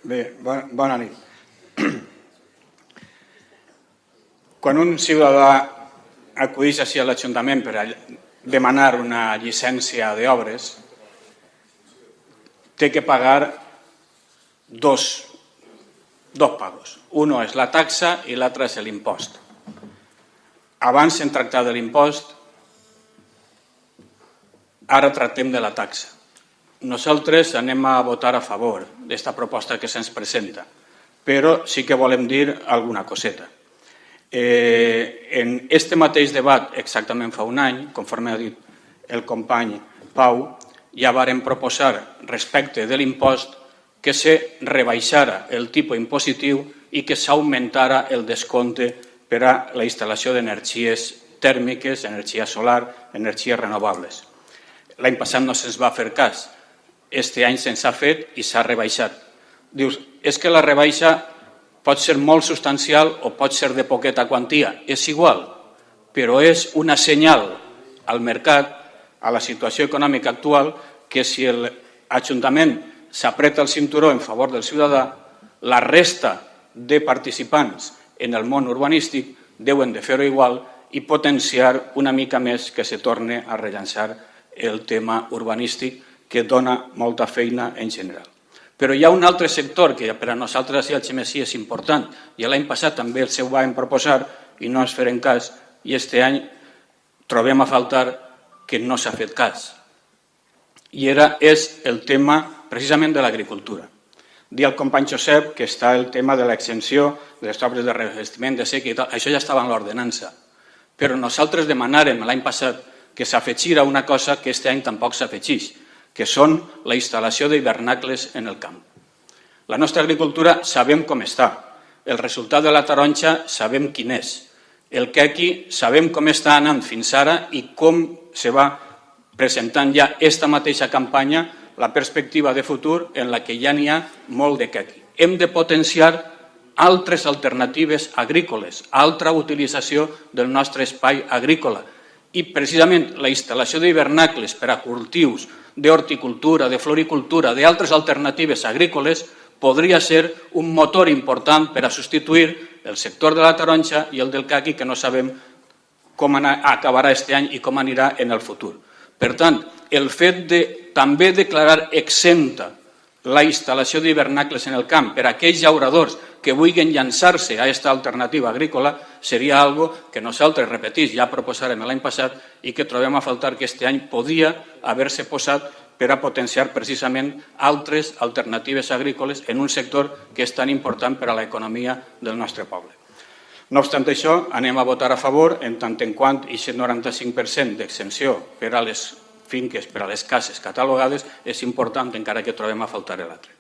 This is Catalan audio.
Bé, bona nit. Quan un ciutadà acudeix a l'Ajuntament per demanar una llicència d'obres, té que pagar dos pagos. Un és la taxa i l'altre és l'impost. Abans hem tractat de l'impost, ara tractem de la taxa. Nosaltres anem a votar a favor d'esta proposta que se'ns presenta, però sí que volem dir alguna coseta. En este mateix debat, exactament fa un any, conforme ha dit el company Pau, ja vàrem proposar respecte de l'impost que se rebaixara el tipus impositiu i que s'augmentara el descompte per a la instal·lació d'energies tèrmiques, energia solar, energies renovables. L'any passat no se'ns va fer cas, este any se'ns ha fet i s'ha rebaixat. Dius, és que la rebaixa pot ser molt substancial o pot ser de poqueta quantia, és igual, però és una senyal al mercat, a la situació econòmica actual, que si l'Ajuntament s'apreta el cinturó en favor del ciutadà, la resta de participants en el món urbanístic deuen de fer-ho igual i potenciar una mica més que se torni a rellançar el tema urbanístic que dona molta feina en general. Però hi ha un altre sector que per a nosaltres i al XMSI és important, i l'any passat també el seu vam proposar i no ens feren cas, i este any trobem a faltar que no s'ha fet cas. I és el tema precisament de l'agricultura. Dir al company Josep que està el tema de l'exempció de les obres de revestiment de seca i tal, això ja estava en l'ordenança, però nosaltres demanàrem l'any passat que s'afegirà una cosa que este any tampoc s'afegeix, que són la instal·lació d'hivernacles en el camp. La nostra agricultura sabem com està, el resultat de la taronja sabem quin és, el quequi sabem com està anant fins ara i com se va presentant ja esta mateixa campanya la perspectiva de futur en la que ja n'hi ha molt de quequi. Hem de potenciar altres alternatives agrícoles, altra utilització del nostre espai agrícola i precisament la instal·lació d'hivernacles per a cultius d'horticultura, de floricultura, d'altres alternatives agrícoles podria ser un motor important per a substituir el sector de la taronja i el del caqui que no sabem com acabarà este any i com anirà en el futur. Per tant, el fet de també declarar exempta la instal·lació d'hivernacles en el camp per a aquells llauradors que vulguin llançar-se a aquesta alternativa agrícola seria algo que nosaltres, repetís, ja proposàrem l'any passat i que trobem a faltar que este any podia haver-se posat per a potenciar precisament altres alternatives agrícoles en un sector que és tan important per a l'economia del nostre poble. No obstant això, anem a votar a favor en tant en quant aquest 95% d'exempció per a les finques, per a les cases catalogades, és important encara que trobem a faltar l'altre.